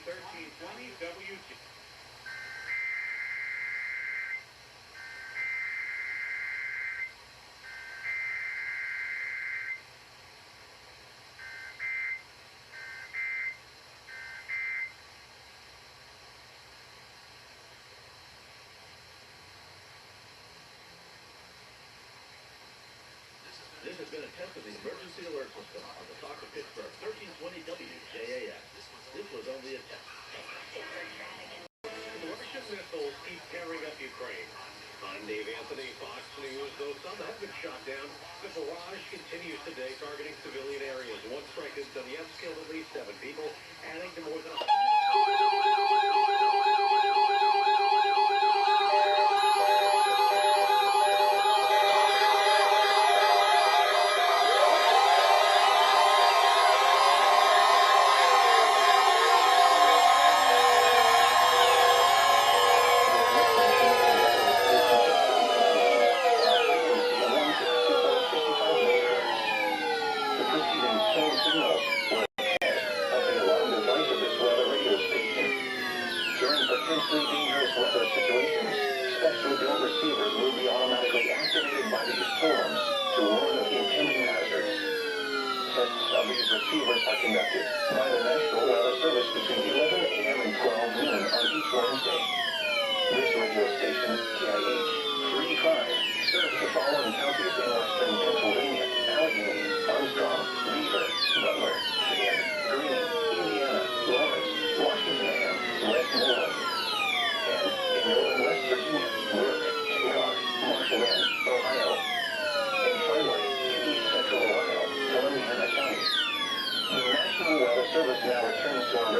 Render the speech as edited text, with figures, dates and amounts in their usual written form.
1320 WG. This has been a test of the emergency alert system on the Talk of Pittsburgh 1320 WJAS. This was only a test. Russian missiles keep tearing up Ukraine. I'm Dave Anthony, Fox News. Though some have been shot down, the barrage continues today, targeting civilian areas. One strike has done yet killed at least 7 people, adding to more than 100. Potentially dangerous weather situations, special bill receivers will be automatically activated by these storms to warn of impending hazards. Tests of these receivers are conducted by the National Weather Service between 11 a.m. and 12 noon on each Wednesday. This radio station, KIH 35, serves the following counties in western Pennsylvania: Allegheny, Armstrong, Beaver, Butler, Fayette, Greene, Indiana, Lawrence, Washington, Westmoreland. In northern West Virginia, Newark, Hancock, Marshland, Ohio. And finally, in east central Ohio, Columbiana County. The National Weather Service now returns to our